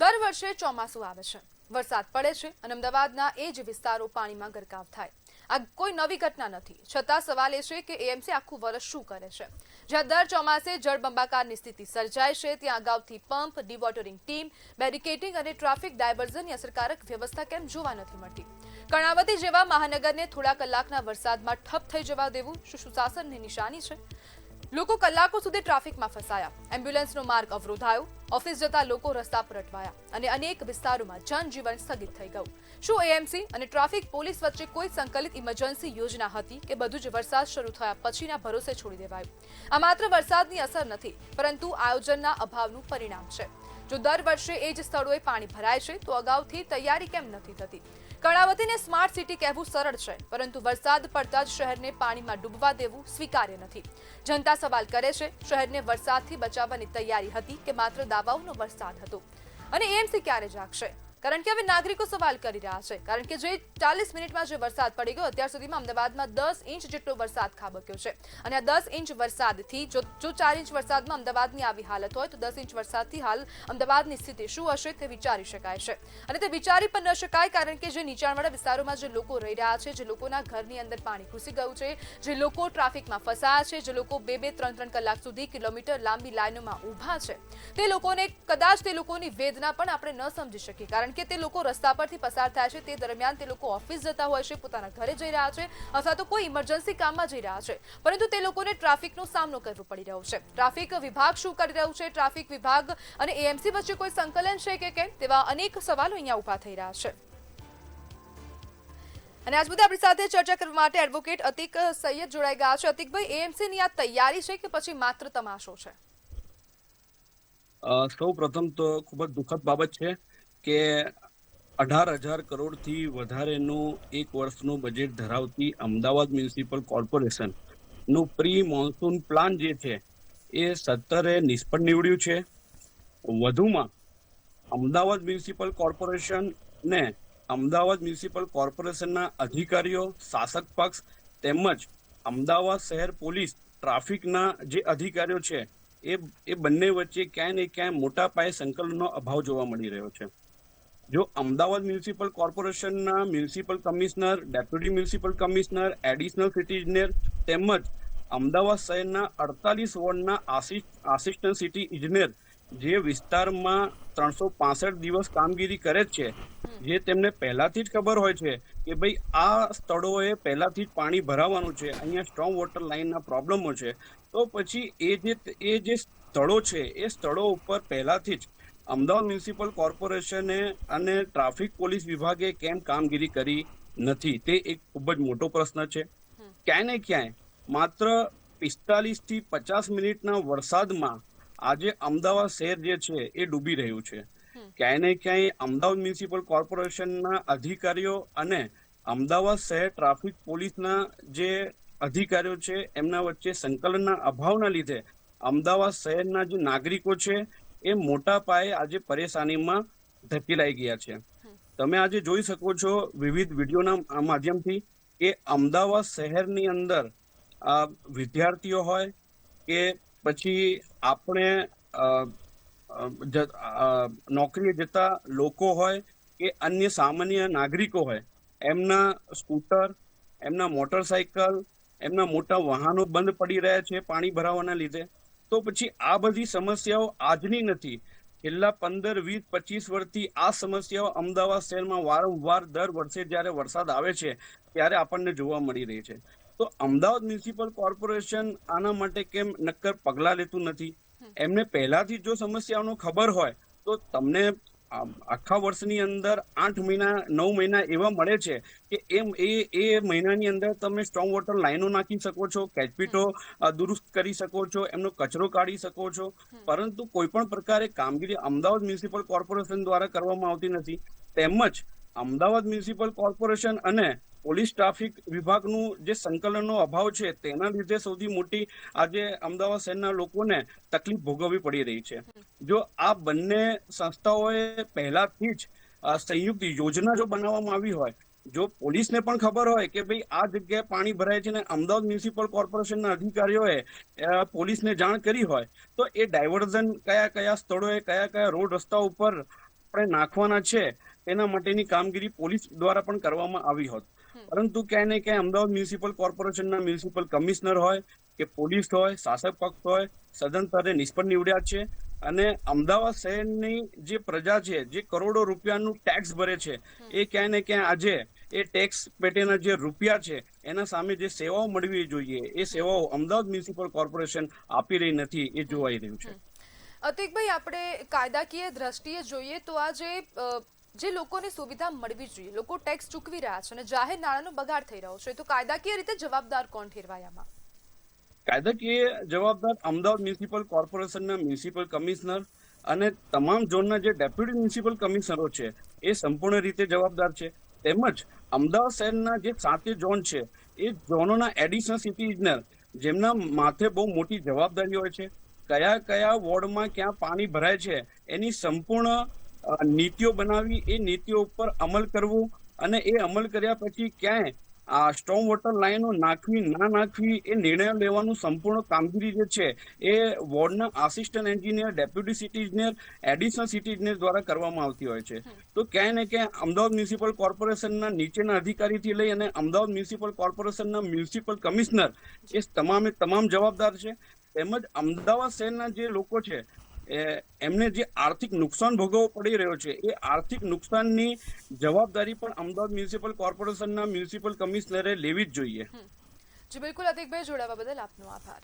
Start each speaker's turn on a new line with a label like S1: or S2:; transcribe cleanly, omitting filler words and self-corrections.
S1: દર વર્ષે ચોમાસું આવે છે, વરસાદ પડે છે અને અમદાવાદના એ જ વિસ્તારો પાણીમાં ગરકાવ થાય. આ કોઈ નવી ઘટના નથી. છતાં સવાલ એ છે કે એએમસી આખું વર્ષ શું કરે છે? જ્યાં દર ચોમાસે જળબંબાકારની સ્થિતિ સર્જાય છે, ત્યાં અગાઉથી પંપ, ડિવોટરિંગ ટીમ, બેરિકેડિંગ અને ટ્રાફિક ડાયવર્ઝનની અસરકારક વ્યવસ્થા કેમ જોવા નથી મળતી? કર્ણાવતી જેવા મહાનગરને થોડા કલાકના વરસાદમાં ઠપ થઈ જવા દેવું શું સુશાસનની નિશાની છે? લોકો કલાકો સુધી ટ્રાફિકમાં ફસાયા, એમ્બ્યુલન્સનો માર્ગ અવરોધાયો, ઓફિસ જતા લોકો રસ્તા પર અટવાયા અને અનેક વિસ્તારોમાં જનજીવન સ્થગિત થઈ ગયું. શું એએમસી અને ટ્રાફિક પોલીસ વચ્ચે કોઈ સંકલિત ઇમરજન્સી યોજના હતી કે બધું જ વરસાદ શરૂ થયા પછીના ભરોસે છોડી દેવાયું? આ માત્ર વરસાદની અસર નથી, પરંતુ આયોજનના અભાવનું પરિણામ છે. જો દર વર્ષે એ જ સ્થળોએ પાણી ભરાય છે, તો અગાઉથી તૈયારી કેમ નથી થતી? કર્ણાવતીને સ્માર્ટ સિટી કહેવું સરળ છે, પરંતુ વરસાદ પડતા જ શહેરને પાણીમાં ડૂબવા દેવું સ્વીકાર્ય નથી. જનતા સવાલ કરે છે, શહેરને વરસાદથી બચાવવાની તૈયારી હતી કે માત્ર દાવાઓનો વરસાદ હતો? અને એએમસી ક્યારે જાગશે? કારણ કે હવે નાગરિકો સવાલ કરી રહ્યા છે, કારણ કે જે 40 મિનિટમાં જે વરસાદ પડી ગયો, અત્યાર સુધીમાં અમદાવાદમાં 10 ઇંચ જેટલો વરસાદ ખાબક્યો છે. અને આ 10 ઇંચ વરસાદથી જો 4 ઇંચ વરસાદમાં અમદાવાદની આવી હાલત હોય, તો 10 ઇંચ વરસાદથી હાલ અમદાવાદની સ્થિતિ શું હશે તે વિચારી શકાય છે. અને તે વિચારી પણ ન શકાય, કારણ કે જે નીચાણવાળા વિસ્તારોમાં જે લોકો રહી રહ્યા છે, જે લોકોના ઘરની અંદર પાણી ઘૂસી ગયું છે, જે લોકો ટ્રાફિકમાં ફસાયા છે, જે લોકો 2-3 કલાક સુધી કિલોમીટર લાંબી લાઈનોમાં ઊભા છે, તે લોકોને કદાચ તે લોકોની વેદના પણ આપણે ન સમજી શકીએ, કારણ કે તે લોકો રસ્તા પરથી પસાર થાય છે, તે દરમિયાન તે લોકો ઓફિસ જતા હોય છે, પોતાના ઘરે જઈ રહ્યા છે, અથવા તો કોઈ ઇમરજન્સી કામમાં જઈ રહ્યા છે, પરંતુ તે લોકોને ટ્રાફિકનો સામનો કરવો પડી રહ્યો છે. ટ્રાફિક વિભાગ શું કરી રહ્યું છે? ટ્રાફિક વિભાગ અને એએમસી વચ્ચે કોઈ સંકલન છે કે કેમ? તેવા અનેક સવાલો અહીંયા ઉભા થઈ રહ્યા છે. અને આજ મુદ્દે આપણી સાથે ચર્ચા કરવા માટે એડવોકેટ અતિક સૈયદ જોડાઈ ગયા છે. અતિકભાઈ, એએમસીની આ તૈયારી છે કે પછી માત્ર તમાશો છે?
S2: સૌ પ્રથમ તો ખૂબ જ દુઃખદ બાબત છે કે 18,000 કરોડથી વધારેનું એક વર્ષનું બજેટ ધરાવતી અમદાવાદ મ્યુનિસિપલ કોર્પોરેશન નું પ્રી મોન્સૂન પ્લાન જે છે એ 17 નિષ્ફળ નીવડ્યું છે. વધુમાં અમદાવાદ મ્યુનિસિપલ કોર્પોરેશનને અમદાવાદ મ્યુનિસિપલ કોર્પોરેશનના અધિકારીઓ, શાસક પક્ષ તેમજ અમદાવાદ શહેર પોલીસ ટ્રાફિકના જે અધિકારીઓ છે એ બંને વચ્ચે ક્યાંય ને ક્યાંય મોટા પાયે સંકલનનો અભાવ જોવા મળી રહ્યો છે. જો અમદાવાદ મ્યુનિસિપલ કોર્પોરેશનના municipal commissioner, deputy municipal commissioner, additional city ઇજનેર તેમજ અમદાવાદ શહેરના 48 વોર્ડના આસિસ્ટન્ટ સિટી ઇજનેર જે વિસ્તારમાં 365 દિવસ કામગીરી કરે છે, જે તેમને પહેલાથી જ ખબર હોય છે કે ભાઈ આ સ્થળોએ પહેલાથી જ પાણી ભરાવાનું છે, અહીંયા સ્ટ્રોંગ વોટર લાઇનના પ્રોબ્લેમો છે, તો પછી એ જે સ્થળો છે એ સ્થળો ઉપર પહેલાથી જ અમદાવાદ મ્યુનિસિપલ કોર્પોરેશને અને ટ્રાફિક પોલીસ વિભાગે કેમ કામગીરી કરી નથી, તે એક ખૂબ જ મોટો પ્રશ્ન છે. ક્યાંય ને ક્યાંય માત્ર 45 થી 50 મિનિટના વરસાદમાં આજે અમદાવાદ શહેર જે છે એ ડૂબી રહ્યું છે. ક્યાંય ને ક્યાંય અમદાવાદ મ્યુનિસિપલ કોર્પોરેશનના અધિકારીઓ અને અમદાવાદ શહેર ટ્રાફિક પોલીસના જે અધિકારીઓ છે એમના વચ્ચે સંકલનના અભાવના લીધે અમદાવાદ શહેરના જે નાગરિકો છે એ મોટા પાયે આજે પરેશાનીમાં ધકેલાઈ ગયા છે. તમે આજે જોઈ શકો છો વિવિધ વિડીયોના માધ્યમથી કે અમદાવાદ શહેરની અંદર વિદ્યાર્થીઓ હોય કે પછી આપણે નોકરીએ જતા લોકો હોય કે અન્ય સામાન્ય નાગરિકો હોય, એમના સ્કૂટર, એમના મોટરસાયકલ, એમના મોટા વાહનો બંધ પડી રહ્યા છે પાણી ભરાવાના લીધે. તો પછી આ બધી સમસ્યાઓ આજની નથી, છેલ્લા 15, 20, 25 વર્ષથી આ સમસ્યાઓ અમદાવાદ શહેરમાં વારંવાર દર વર્ષે જ્યારે વરસાદ આવે છે ત્યારે આપણને જોવા મળી રહી છે. તો અમદાવાદ મ્યુનિસિપલ કોર્પોરેશન આના માટે કેમ નક્કર પગલાં લેતું નથી? એમને પહેલાથી જો સમસ્યાઓનો ખબર હોય તો તમને આખા વર્ષની અંદર 8 મહિના 9 મહિના એવા મળે છે કે એ મહિનાની અંદર તમે સ્ટ્રોંગ વોટર લાઈનો નાખી શકો છો, કેચપીટો દુરુસ્ત કરી શકો છો, એમનો કચરો કાઢી શકો છો, પરંતુ કોઈ પણ પ્રકારે કામગીરી અમદાવાદ મ્યુનિસિપલ કોર્પોરેશન દ્વારા કરવામાં આવતી નથી. તેમજ અમદાવાદ મ્યુનિસિપલ કોર્પોરેશન અને પોલીસ ટ્રાફિક વિભાગનું જે સંકલનનો અભાવ છે તેના લીધે સૌથી મોટી આજે અમદાવાદ શહેરના લોકોને તકલીફ ભોગવવી પડી રહી છે. જો આ બંને સંસ્થાઓએ પહેલાથી જ સંયુક્ત યોજના જો બનાવવામાં આવી હોય, જો પોલીસને પણ ખબર હોય કે ભાઈ આ જગ્યાએ પાણી ભરાય છે ને અમદાવાદ મ્યુનિસિપલ કોર્પોરેશનના અધિકારીઓએ પોલીસને જાણ કરી હોય, તો એ ડાયવર્ઝન કયા કયા સ્થળોએ કયા કયા રોડ રસ્તા ઉપર આપણે નાખવાના છે એના માટેની કામગીરી પોલીસ દ્વારા પણ કરવામાં આવી હોત. પરંતુ ક્યાંય ને ક્યાંય અમદાવાદ મ્યુનિસિપલ કોર્પોરેશનના મ્યુનિસિપલ કમિશનર હોય કે પોલીસ હોય, શાસક પક્ષ હોય, સદંતરે નિષ્ફળ નીવડ્યા છે. અને અમદાવાદ શહેરની જે પ્રજા છે, જે કરોડો રૂપિયાનું ટેક્સ ભરે છે, એ ક્યાંય ને ક્યાંય આજે એ ટેક્સ પેટેના જે રૂપિયા છે એના સામે જે સેવાઓ મળવી જોઈએ એ સેવાઓ અમદાવાદ મ્યુનિસિપલ કોર્પોરેશન આપી રહી નથી, એ જોવાઈ રહ્યું છે.
S1: અતિકભાઈ, આપણે કાયદાકીય દ્રષ્ટિએ જોઈએ તો આ જે લોકોને સુવિધા મળવી જોઈએ, લોકો ટેક્સ ચૂકવી રહ્યા છે અને જાહેર નાણાંનો બગાડ થઈ રહ્યો છે, તો કાયદાકીય રીતે જવાબદાર કોણ ઠેરવાયામાં?
S2: કાયદાકીય જવાબદાર અમદાવાદ મ્યુનિસિપલ કોર્પોરેશનના મ્યુનિસિપલ કમિશનર અને તમામ ઝોનના જે ડેપ્યુટી મ્યુનિસિપલ કમિશનરો છે એ સંપૂર્ણ રીતે જવાબદાર છે. તેમજ અમદાવાદ શહેરના જે 7 ઝોન છે એ ઝોનોના એડિશનલ સિટી ઇજનેર, જેમના માથે બહુ મોટી જવાબદારી હોય છે, કયા કયા વોર્ડમાં ક્યાં પાણી ભરાય છે એની સંપૂર્ણ નીતિઓ બનાવી, એ નીતિઓ ઉપર અમલ કરવું અને એ અમલ કર્યા પછી ક્યાંય આ સ્ટ્રોંગ વોટર લાઈનો નાખવી ના નાખવી એ નિર્ણયો લેવાનું સંપૂર્ણ કામગીરી જે છે એ વોર્ડના આસિસ્ટન્ટ એન્જિનિયર, ડેપ્યુટી સિટી ઇજનેર, એડિશનલ સિટી ઇજનેર દ્વારા કરવામાં આવતી હોય છે. તો ક્યાંય ને ક્યાંય અમદાવાદ મ્યુનિસિપલ કોર્પોરેશનના નીચેના અધિકારીથી લઈ અને અમદાવાદ મ્યુનિસિપલ કોર્પોરેશનના મ્યુનિસિપલ કમિશનર એ તમામ જવાબદાર છે. તેમજ અમદાવાદ શહેરના જે લોકો છે એમને જે આર્થિક નુકસાન ભોગવવો પડી રહ્યો છે એ આર્થિક નુકસાનની જવાબદારી પણ અમદાવાદ મ્યુનિસિપલ કોર્પોરેશનના મ્યુનિસિપલ કમિશનરે લેવી જ જોઈએ.
S1: જી બિલકુલ અતિકભાઈ, જોડાવા બદલ આપનો આભાર.